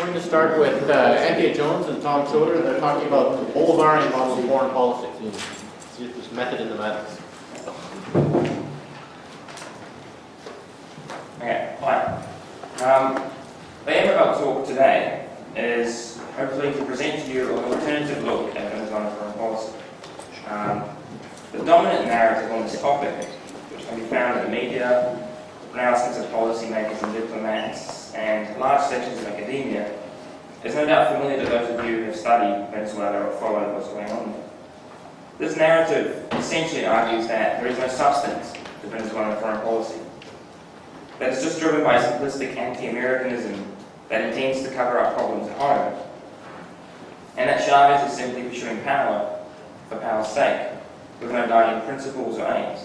We're going to start with Anthea Jones and Tom Chodor. They're talking about the Bolivarian model of foreign policy. See if there's method in the madness. Okay, hi. The aim of our talk today is hopefully to present to you an alternative look at Venezuelan foreign policy. The dominant narrative on this topic, which can be found in the media, pronouncements of policymakers and diplomats, and large sections of academia, is no doubt familiar to those of you who have studied Venezuela or followed what's going on there. This narrative essentially argues that there is no substance to Venezuelan foreign policy, that it's just driven by simplistic anti-Americanism that intends to cover up problems at home, and that Chavez is simply pursuing power for power's sake, with no guiding principles or aims.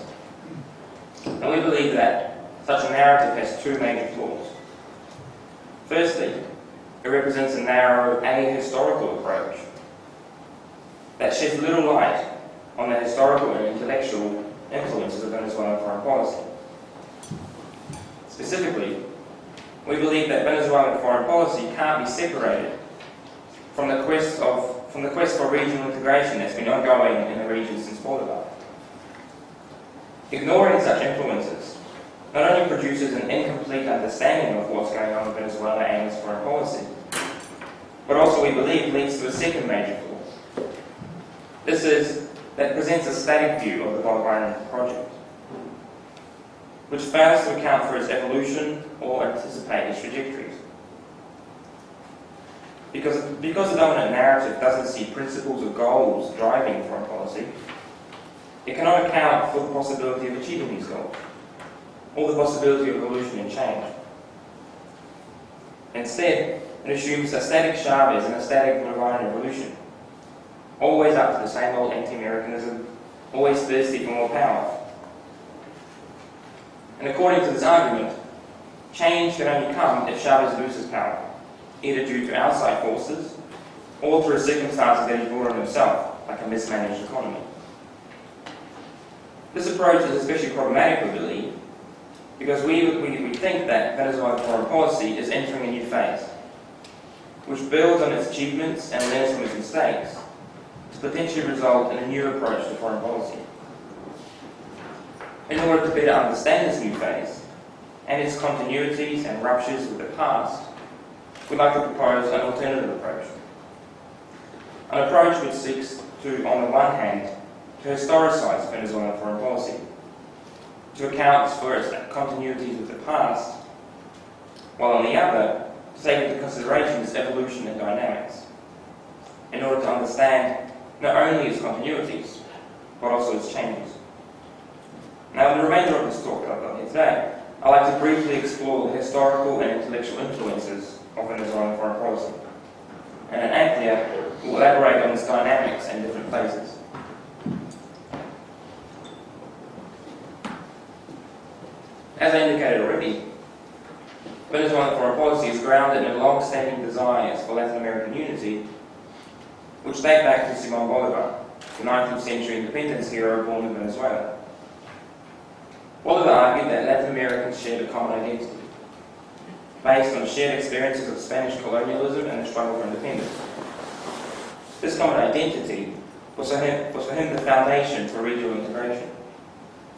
And we believe that such a narrative has two major flaws. Firstly, it represents a narrow, ahistorical approach that sheds little light on the historical and intellectual influences of Venezuelan foreign policy. Specifically, we believe that Venezuelan foreign policy can't be separated from the quest for regional integration that's been ongoing in the region since Bolivar. Ignoring such influences not only produces an incomplete understanding of what's going on in Venezuela and its foreign policy, but also, we believe, leads to a second major flaw. This is that presents a static view of the Bolivarian project, which fails to account for its evolution or anticipate its trajectories. Because the dominant narrative doesn't see principles or goals driving foreign policy, it cannot account for the possibility of achieving these goals, or the possibility of evolution and change. Instead, it assumes a static Chavez and a static Bolivarian revolution, always up to the same old anti-Americanism, always thirsty for more power. And according to this argument, change can only come if Chavez loses power, either due to outside forces or through circumstances that he brought on himself, like a mismanaged economy. This approach is especially problematic, we believe, because we think that Venezuelan foreign policy is entering a new phase, which builds on its achievements and learns from its mistakes to potentially result in a new approach to foreign policy. In order to better understand this new phase and its continuities and ruptures with the past, we'd like to propose an alternative approach. An approach which seeks to, on the one hand, to historicise Venezuelan foreign policy, to account for its continuities with the past, while on the other, to take into consideration its evolution and dynamics, in order to understand not only its continuities, but also its changes. Now, in the remainder of this talk that I've got here today, I'd like to briefly explore the historical and intellectual influences of Venezuelan foreign policy, and then Anthea will elaborate on its dynamics and different phases. As I indicated already, Venezuelan foreign policy is grounded in long-standing desires for Latin American unity, which date back to Simón Bolívar, the 19th century independence hero born in Venezuela. Bolívar argued that Latin Americans shared a common identity, based on shared experiences of Spanish colonialism and the struggle for independence. This common identity was for him the foundation for regional integration,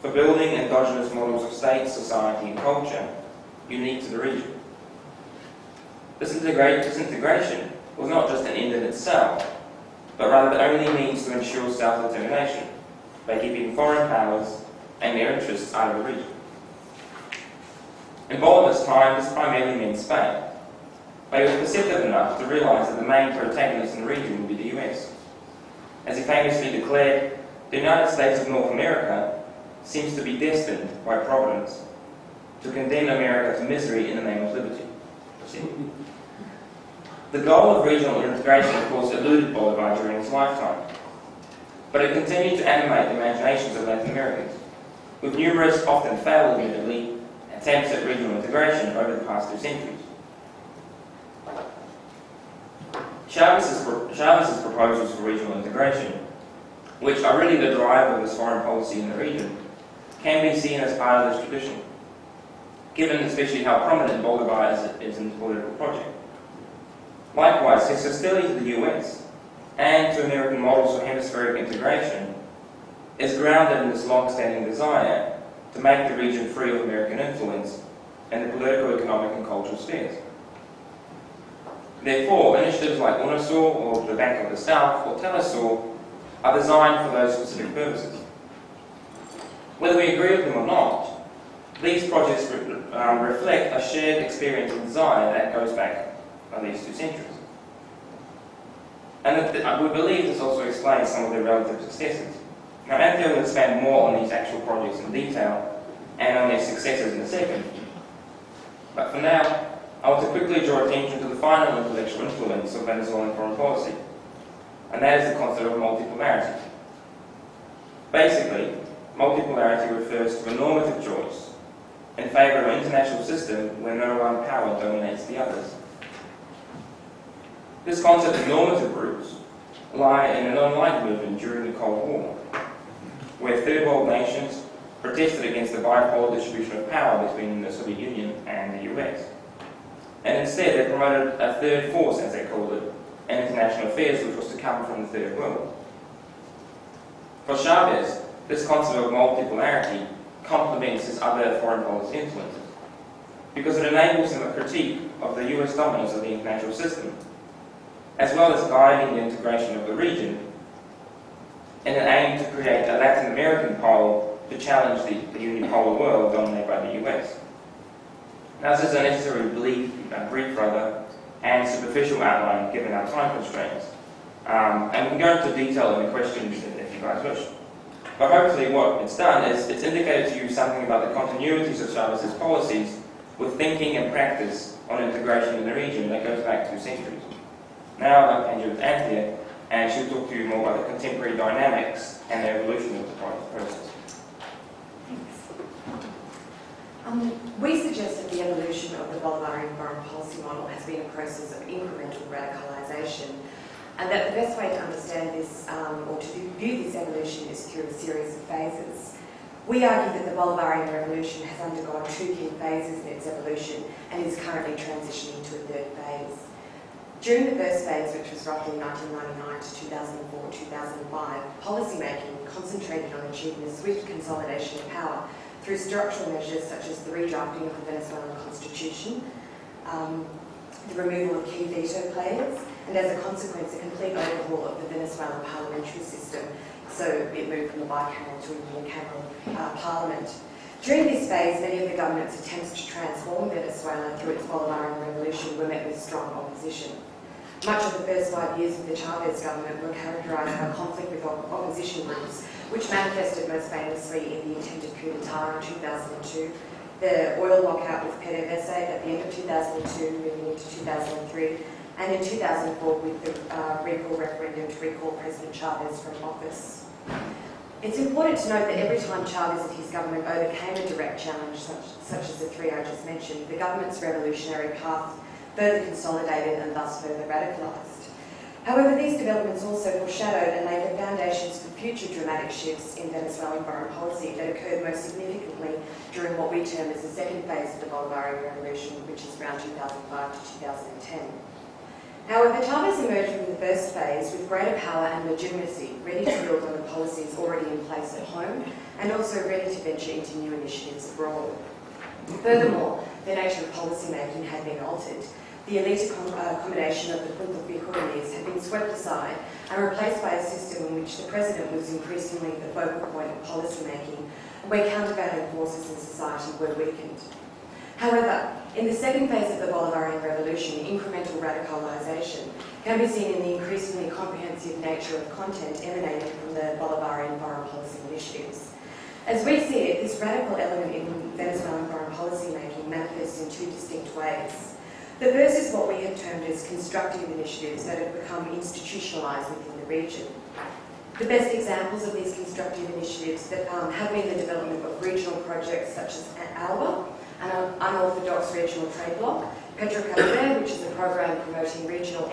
for building endogenous models of state, society, and culture unique to the region. This integration was not just an end in itself, but rather the only means to ensure self-determination by keeping foreign powers and their interests out of the region. In Bolivar's time, this primarily meant Spain, but he was perceptive enough to realise that the main protagonist in the region would be the US. As he famously declared, the United States of North America seems to be destined by Providence to condemn America to misery in the name of liberty. The goal of regional integration, of course, eluded Bolivar during his lifetime, but it continued to animate the imaginations of Latin Americans, with numerous, often failed admittedly, attempts at regional integration over the past 2 centuries. Chavez's proposals for regional integration, which are really the drive of his foreign policy in the region, can be seen as part of this tradition, given especially how prominent Bolivar is in the political project. Likewise, his hostility to the US and to American models for hemispheric integration is grounded in this long-standing desire to make the region free of American influence in the political, economic and cultural spheres. Therefore, initiatives like UNISUR or the Bank of the South or TELUSUR are designed for those specific purposes. Whether we agree with them or not, these projects reflect a shared experience and desire that goes back at least 2 centuries. And we believe this also explains some of their relative successes. Now, Anthea will expand more on these actual projects in detail and on their successes in a second. But for now, I want to quickly draw attention to the final intellectual influence of Venezuelan foreign policy, and that is the concept of multipolarity. Basically, multipolarity refers to a normative choice in favour of an international system where no one power dominates the others. This concept of normative roots lie in an online movement during the Cold War, where third world nations protested against the bipolar distribution of power between the Soviet Union and the US. And instead they promoted a third force, as they called it, in international affairs, which was to come from the third world. For Chavez, this concept of multipolarity complements his other foreign policy influences, because it enables him a critique of the US dominance of the international system, as well as guiding the integration of the region in an aim to create a Latin American pole to challenge the unipolar world dominated by the US. Now, this is a necessary brief and superficial outline given our time constraints. And we can go into detail in the questions if you guys wish. But hopefully what it's done is it's indicated to you something about the continuities of Chavez's policies with thinking and practice on integration in the region that goes back 2 centuries. Now I'll hand you to Anthea, and she'll talk to you more about the contemporary dynamics and the evolution of the process. We suggest that the evolution of the Bolivarian foreign policy model has been a process of incremental radicalization, and that the best way to understand this, or to view this evolution, is through a series of phases. We argue that the Bolivarian Revolution has undergone 2 key phases in its evolution and is currently transitioning to a 3rd phase. During the first phase, which was roughly 1999 to 2004-2005, policymaking concentrated on achieving a swift consolidation of power through structural measures such as the redrafting of the Venezuelan constitution, the removal of key veto players, and as a consequence, a complete overhaul of the Venezuelan parliamentary system, so it moved from a bicameral to a unicameral parliament. During this phase, many of the government's attempts to transform Venezuela through its Bolivarian revolution were met with strong opposition. Much of the first 5 years of the Chavez government were characterised by conflict with opposition groups, which manifested most famously in the attempted coup d'etat in 2002, the oil lockout with PDVSA at the end of 2002, moving into 2003, and in 2004 with the recall referendum to recall President Chavez from office. It's important to note that every time Chavez and his government overcame a direct challenge, such as the 3 I just mentioned, the government's revolutionary path further consolidated and thus further radicalised. However, these developments also foreshadowed and laid the foundations for future dramatic shifts in Venezuelan foreign policy that occurred most significantly during what we term as the 2nd phase of the Bolivarian Revolution, which is around 2005 to 2010. However, Chavez emerged from the first phase with greater power and legitimacy, ready to build on the policies already in place at home, and also ready to venture into new initiatives abroad. Furthermore, the nature of policy making had been altered. The elite accommodation of the economies had been swept aside and replaced by a system in which the president was increasingly the focal point of policy making, where countervailing forces in society were weakened. However, in the 2nd phase of the Bolivarian Revolution, incremental radicalisation can be seen in the increasingly comprehensive nature of content emanating from the Bolivarian foreign policy initiatives. As we see it, this radical element in Venezuelan foreign policy making manifests in 2 distinct ways. The first is what we have termed as constructive initiatives that have become institutionalised within the region. The best examples of these constructive initiatives that have been the development of regional projects such as ALBA, an unorthodox regional trade bloc, Petrocaribe, which is a program promoting regional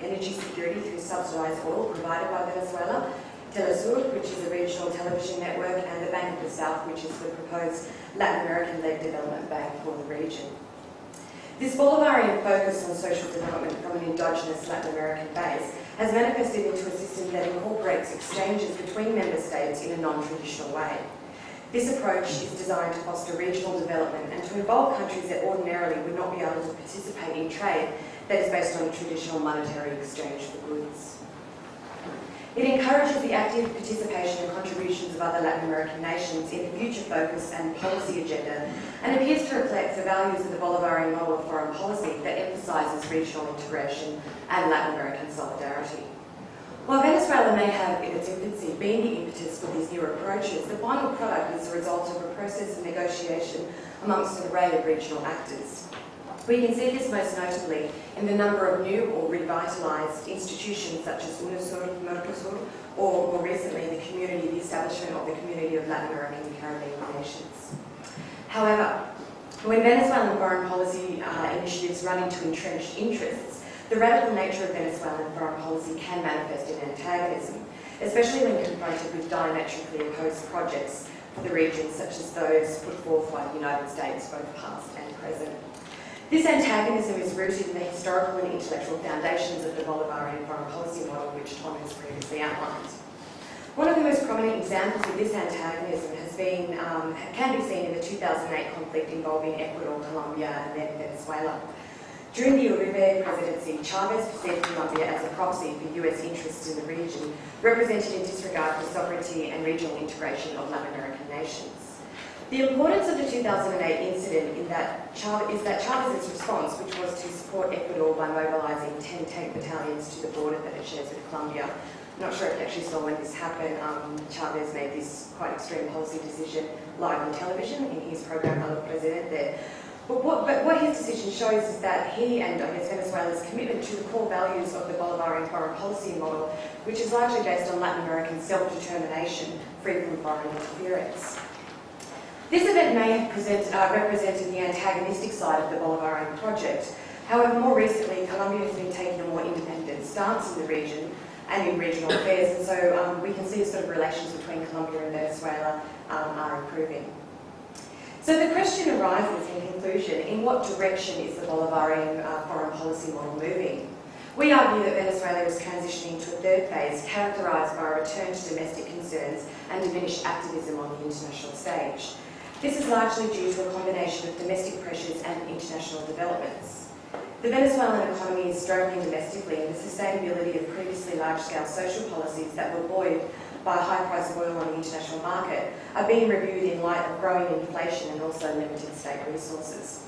energy security through subsidised oil provided by Venezuela, TELUSUR, which is a regional television network, and the Bank of the South, which is the proposed Latin American-led development bank for the region. This Bolivarian focus on social development from an homogenous Latin American base has manifested into a system that incorporates exchanges between member states in a non-traditional way. This approach is designed to foster regional development and to involve countries that ordinarily would not be able to participate in trade that is based on a traditional monetary exchange for goods. It encourages the active participation and contributions of other Latin American nations in the future focus and policy agenda, and appears to reflect the values of the Bolivarian model of foreign policy that emphasises regional integration and Latin American solidarity. While Venezuela may have, in its infancy, been the impetus for these new approaches, the final product is the result of a process of negotiation amongst an array of regional actors. We can see this most notably in the number of new or revitalised institutions such as UNASUR, Mercosur, or more recently the establishment of the Community of Latin American and Caribbean Nations. However, when Venezuelan foreign policy initiatives run into entrenched interests, the radical nature of Venezuelan foreign policy can manifest in antagonism, especially when confronted with diametrically opposed projects for the region, such as those put forth by the United States, both past and present. This antagonism is rooted in the historical and intellectual foundations of the Bolivarian foreign policy model, which Tom has previously outlined. One of the most prominent examples of this antagonism can be seen in the 2008 conflict involving Ecuador, Colombia, and then Venezuela. During the Uribe presidency, Chavez perceived Colombia as a proxy for US interests in the region, represented in disregard for sovereignty and regional integration of Latin American nations. The importance of the 2008 incident is that Chavez's response, which was to support Ecuador by mobilising 10 tank battalions to the border that it shares with Colombia. I'm not sure if you actually saw when this happened. Chavez made this quite extreme policy decision live on television in his program El Presidente. But what his decision shows is that he and Venezuela's commitment to the core values of the Bolivarian foreign policy model, which is largely based on Latin American self-determination, free from foreign interference. This event may have represented the antagonistic side of the Bolivarian project. However, more recently, Colombia has been taking a more independent stance in the region and in regional affairs, and so we can see sort of relations between Colombia and Venezuela are improving. So the question arises, in conclusion, in what direction is the Bolivarian foreign policy model moving? We argue that Venezuela is transitioning to a third phase characterised by a return to domestic concerns and diminished activism on the international stage. This is largely due to a combination of domestic pressures and international developments. The Venezuelan economy is struggling domestically, and the sustainability of previously large-scale social policies that were buoyed by a high price of oil on the international market are being reviewed in light of growing inflation and also limited state resources.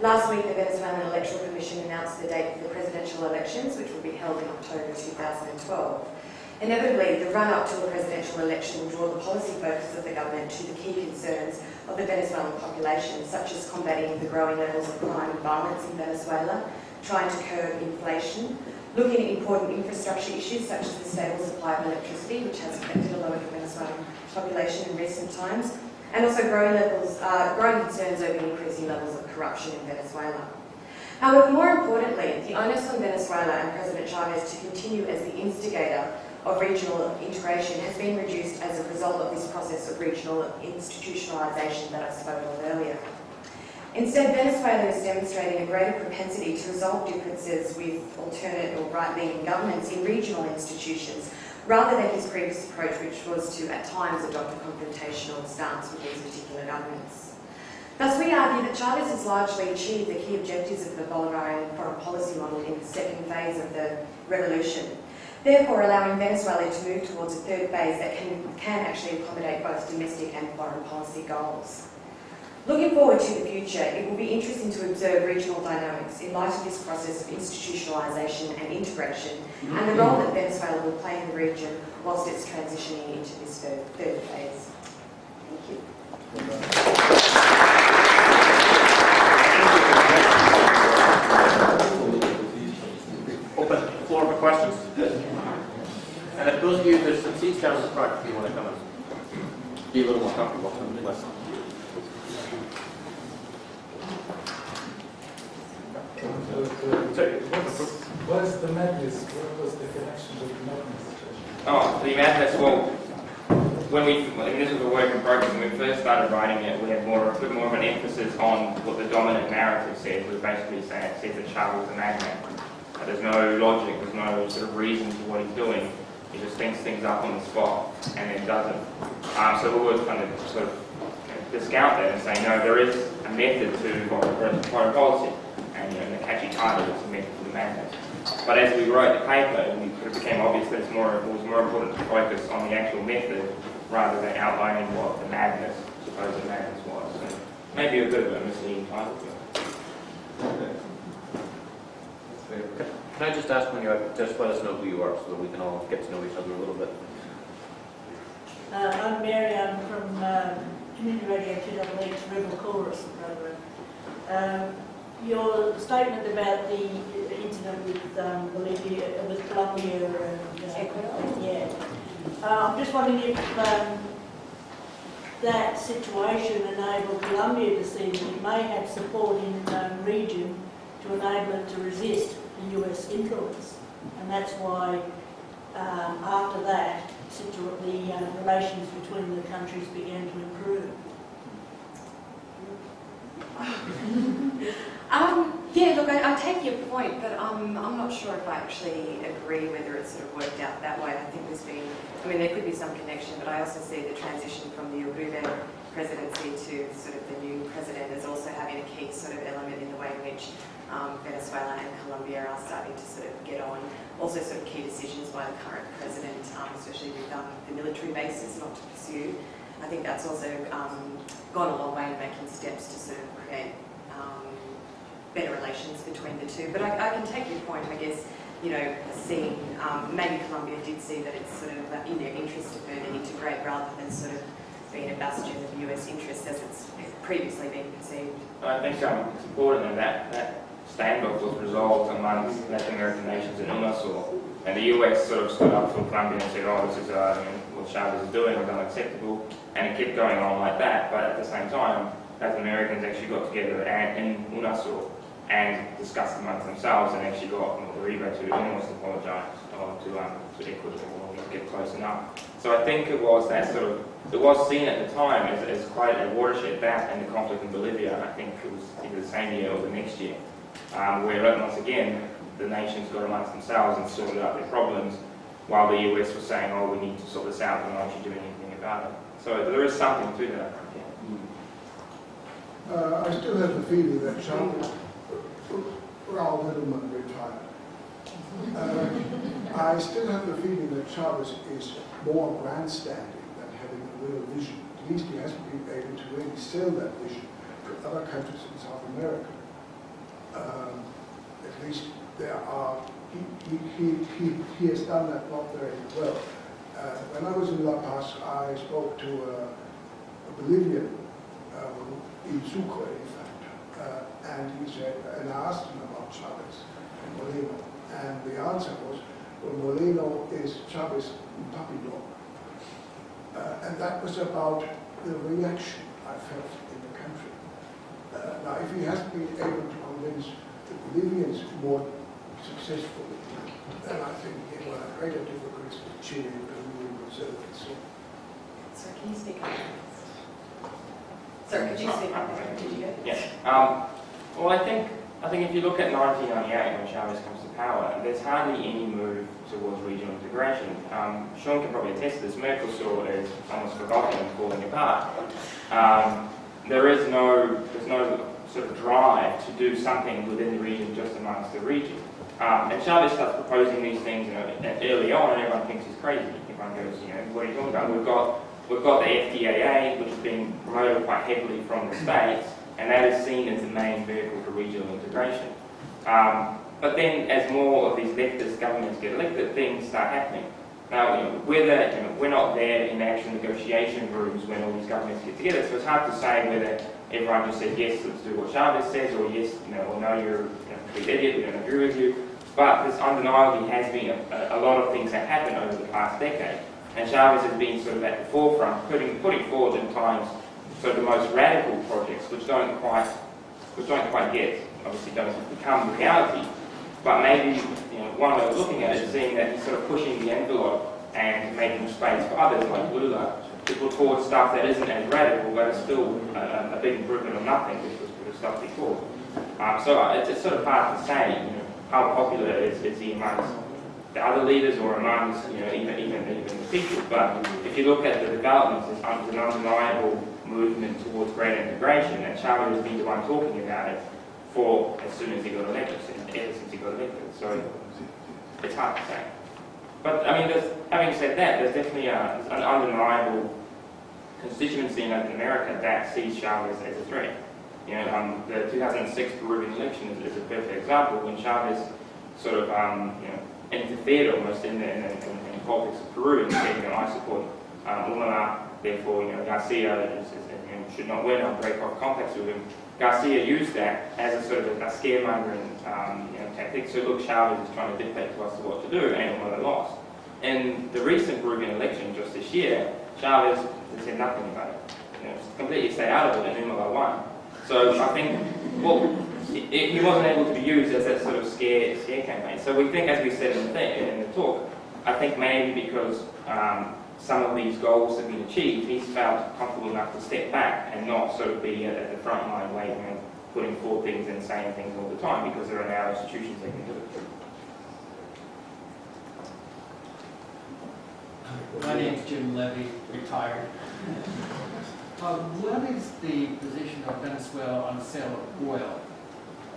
Last week, the Venezuelan Electoral Commission announced the date for the presidential elections, which will be held in October 2012. Inevitably, the run-up to a presidential election will draw the policy focus of the government to the key concerns of the Venezuelan population, such as combating the growing levels of crime and violence in Venezuela, trying to curb inflation, looking at important infrastructure issues such as the stable supply of electricity, which has affected a lot of the Venezuelan population in recent times, and also growing concerns over increasing levels of corruption in Venezuela. However, more importantly, the onus on Venezuela and President Chavez to continue as the instigator of regional integration has been reduced as a result of this process of regional institutionalisation that I spoke of earlier. Instead, Venezuela is demonstrating a greater propensity to resolve differences with alternate or right-leaning governments in regional institutions, rather than his previous approach, which was to, at times, adopt a confrontational stance with these particular governments. Thus, we argue that Chavez has largely achieved the key objectives of the Bolivarian foreign policy model in the second phase of the revolution, therefore allowing Venezuela to move towards a third phase that can actually accommodate both domestic and foreign policy goals. Looking forward to the future, it will be interesting to observe regional dynamics in light of this process of institutionalisation and integration, and the role that Venezuela will play in the region whilst it's transitioning into this third phase. Thank you. Open the floor for questions. And if those of you, there's some seats down in the front if you want to come and be a little more comfortable. Listen. What is the madness? What was the connection with the madness? Oh, the madness, well, this was a work in progress. When we first started writing it, we had a bit more of an emphasis on what the dominant narrative said, was basically saying it says that Chavez was a madman. There's no logic, there's no sort of reason to what he's doing. He just thinks things up on the spot and then doesn't. So we would kind of sort of discount that and say, no, there is a method to foreign policy, and the catchy title is a method to the madness. But as we wrote the paper, it became obvious that it was more important to focus on the actual method rather than outlining what the madness, supposed madness was. So maybe a bit of a misleading title. Can I just ask when you just let us know who you are so that we can all get to know each other a little bit? I'm Mary, I'm from Community Radio 288 Rebel Chorus program. Your statement about the incident with Bolivia, with Colombia and Ecuador? I'm just wondering if that situation enabled Colombia to see that it may have support in the region to enable it to resist the US influence, and that's why after that the relations between the countries began to improve. Yeah, look, I take your point, but I'm not sure if I actually agree whether it's sort of worked out that way. I think there could be some connection, but I also see the transition from the Uribe presidency to sort of the new president as also having a key sort of element in the way in which Venezuela and Colombia are starting to sort of get on. Also sort of key decisions by the current president, especially with the military bases not to pursue. I think that's also gone a long way in making steps to sort of create better relations between the two. But I can take your point, I guess, seeing, maybe Colombia did see that it's sort of in their interest to further integrate rather than sort of being a bastion of US interests as it's previously been perceived. I think it's important that standoff was resolved amongst Latin American nations in UNASUR, and the US sort of stood up for Colombia and said, oh, this is what Chavez is doing, it's unacceptable, and it kept going on like that. But at the same time, Latin Americans actually got together in UNASUR and discussed amongst themselves and actually got Uribe to almost apologise to Ecuador or get close enough. So I think it was seen at the time as quite a watershed, that and the conflict in Bolivia. I think it was either the same year or the next year, where once again the nations got amongst themselves and sorted out their problems, while the US was saying, oh, we need to sort this out, we're not actually doing anything about it. So there is something to that, I think. I still have the feeling that Chavez, Raul Middleman retired. I still have the feeling that Chavez is more grandstanding than having a real vision. At least he hasn't been able to really sell that vision to other countries in South America. At least there are, he has done that not very well. When I was in La Paz, I spoke to a Bolivian in Sucre, in fact, and he said, and I asked him about Chavez and Molino, and the answer was, well, Molino is Chavez puppy dog. And that was about the reaction I felt in the country. Now, if he hasn't been able to convince the Bolivians more successfully, then I think he will have greater difficulties with Chile, Peru, Brazil, and so on. Sorry, can you speak up? Sorry, could you speak up? Did you go? Yes. Well, I think if you look at 1998 when Chavez comes to power, there's hardly any move towards regional integration. Sean can probably attest to this. Mercosur is almost forgotten and falling apart. There's no sort of drive to do something within the region just amongst the region. And Chavez starts proposing these things early on, and everyone thinks he's crazy. Everyone goes, what are you talking about? We've got the FTAA, which is being promoted quite heavily from the States, and that is seen as the main vehicle for regional integration. But then, as more of these leftist governments get elected, things start happening. Now, we're not there in actual negotiation rooms when all these governments get together, so it's hard to say whether everyone just said, yes, let's do what Chavez says, or yes, or no, you're a complete idiot, we don't agree with you. But this undeniably has been a lot of things that happened over the past decade. And Chavez has been sort of at the forefront, putting forward in times sort of the most radical projects, which don't quite get, obviously don't become reality. But maybe one way of looking at it is seeing that he's sort of pushing the envelope and making space for others like Lula to put forward stuff that isn't as radical, but is still a big improvement on nothing, which was the stuff before. So it's sort of hard to say. how popular is he amongst the other leaders or amongst, even the people. But if you look at the developments, there's an undeniable movement towards greater integration, and Chavez has been the one talking about it for as soon as he got elected, ever since he got elected. So it's hard to say. But I mean, having said that, there's definitely an undeniable constituency in Latin America that sees Chavez as a threat. The 2006 Peruvian election is a perfect example when Chavez sort of interfered almost in the politics of Peru and said, I support Humala, therefore Garcia should not win, I'll break off contacts with him. Garcia used that as a sort of a scaremongering tactic. So look, Chavez is trying to dictate to us what to do, and Humala lost. In the recent Peruvian election just this year, Chavez has said nothing about it. Completely stayed out of it, and Humala won. So I think, he wasn't able to be used as that sort of scare campaign. So we think, as we said in the talk, I think maybe because some of these goals have been achieved, he's felt comfortable enough to step back and not sort of be at the front line waiting and putting forward things and saying things all the time, because there are now institutions that can do it. My name's Jim Levy, retired. What is the position of Venezuela on the sale of oil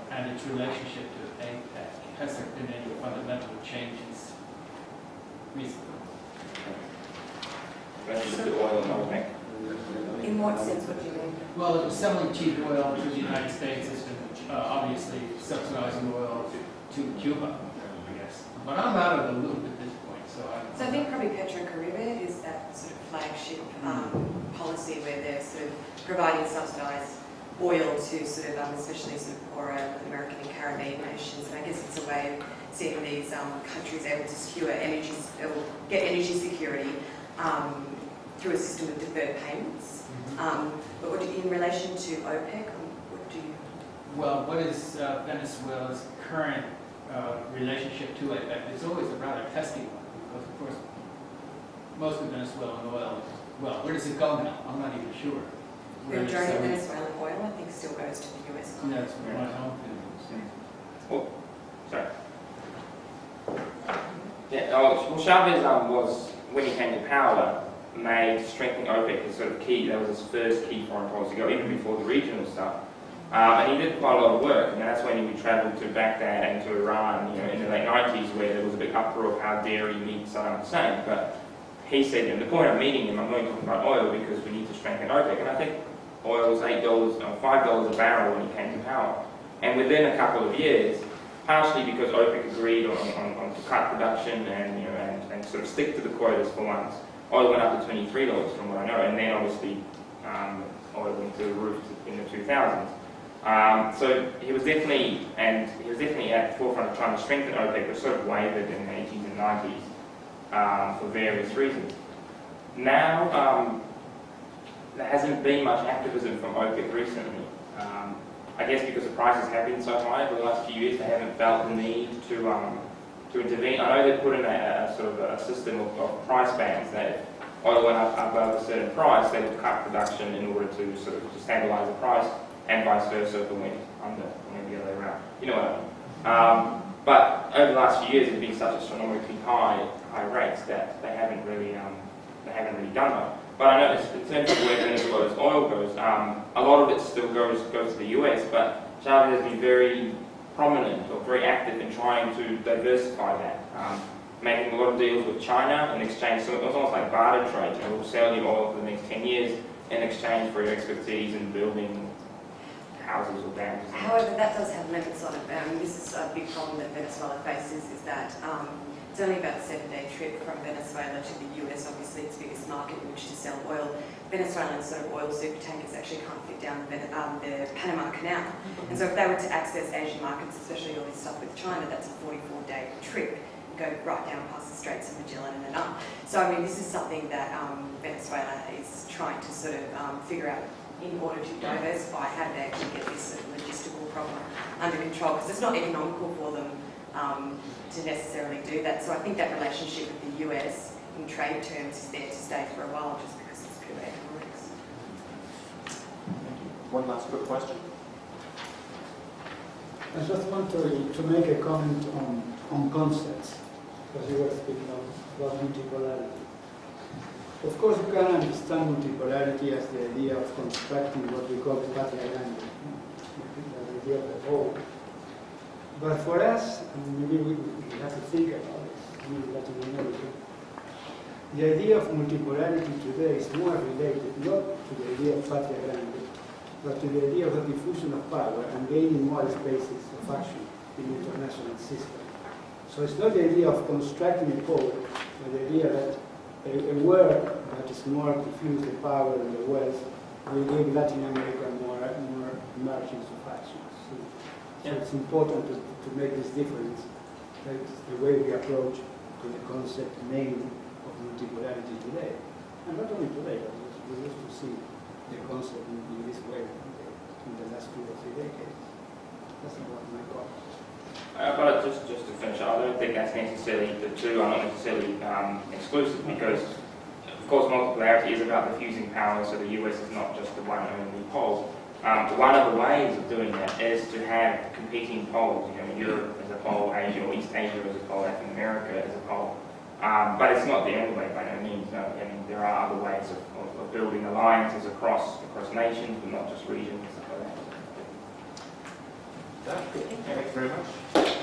and its relationship to APEC? Has there been any fundamental changes recently? Relationship to oil and OPEC. In what sense would you mean? Well, selling cheap oil to the United States has been obviously subsidizing oil to Cuba, I guess. But I'm out of the loop at this point, so So I think probably Petrocaribe is that sort of flagship policy where they're sort of providing subsidised oil to sort of, especially sort of poorer American and Caribbean nations. And I guess it's a way of seeing these countries able to secure energy, or get energy security through a system of deferred payments. But what in relation to OPEC, what do you? well, what is Venezuela's current relationship to APEC? It's always a rather testy one, because of course most of Venezuelan oil, well, where does it go now? I'm not even sure. The majority of Venezuelan oil, I think, still goes to the US. That's my home feeling. Oh, sorry. Yeah, well, Chavez was, when he came to power, made strengthening OPEC his sort of key. That was his first key foreign policy goal, even before the regional stuff. And he did quite a lot of work, and that's when he travelled to Baghdad and to Iran, in the late 90s, where there was a big uproar of how dare he meet Saddam Hussein. But he said, the point of meeting him, I'm going to talk about oil because we need to strengthen OPEC. And I think oil was $5 a barrel when he came to power. And within a couple of years, partially because OPEC agreed on to cut production and sort of stick to the quotas for once, oil went up to $23 from what I know, and then obviously oil went to the roof in the 2000s. So he was definitely at the forefront of trying to strengthen OPEC, but sort of wavered in the 80s and 90s for various reasons. Now, there hasn't been much activism from OPEC recently. I guess because the prices have been so high over the last few years, they haven't felt the need to intervene. I know they put in a sort of a system of price bands that if oil went up above a certain price, they would cut production in order to sort of stabilise the price, and vice versa if it went under, or maybe the other way around. You know what I mean? But over the last few years, there's been such astronomically high rates that they haven't really done that. But I know in terms of where Venezuela's oil goes, a lot of it still goes to the US, but Chavez has been very prominent or very active in trying to diversify that, making a lot of deals with China in exchange. So it was almost like barter trade. We'll sell you oil for the next 10 years in exchange for your expertise in building houses or dams. However, that does have limits on it. This is a big problem that Venezuela faces, is that it's only about a 7-day trip from Venezuela to the US, obviously its biggest market in which to sell oil. Venezuelan sort of oil super tankers actually can't fit down the Panama Canal. And so if they were to access Asian markets, especially all this stuff with China, that's a 44-day trip. Go right down past the Straits of Magellan and then up. So I mean, this is something that Venezuela is trying to sort of figure out in order to diversify how they actually get this sort of logistical problem under control, because it's not economical for them to necessarily do that. So I think that relationship with the US in trade terms is there to stay for a while, just because it's pure economics. One last quick question. I just want to make a comment on concepts, because you were speaking about multipolarity. Of course, you can understand multipolarity as the idea of constructing what we call the patria grande, the idea of the whole. But for us, and maybe we have to think about this, in Latin America, the idea of multipolarity today is more related not to the idea of patria grande, but to the idea of the diffusion of power and gaining more spaces of action in the international system. So it's not the idea of constructing a pole, but the idea that a work that is more diffuse the power and the wealth will give Latin America more margins of action. So it's important to make this difference. That's the way we approach to the concept mainly of multipolarity today. And not only today, but we used to see the concept in this way in the last 2 or 3 decades. That's about my comment. But just to finish, I don't think that's necessarily, the two are not necessarily exclusive, because of course multipolarity is about diffusing power, so the US is not just the one only pole. One of the ways of doing that is to have competing poles. You know, Europe as a pole, Asia or East Asia as a pole, Latin America as a pole. But it's not the only way by no means. No. I mean, there are other ways of building alliances across nations, but not just regions and stuff like that. Thank you very much.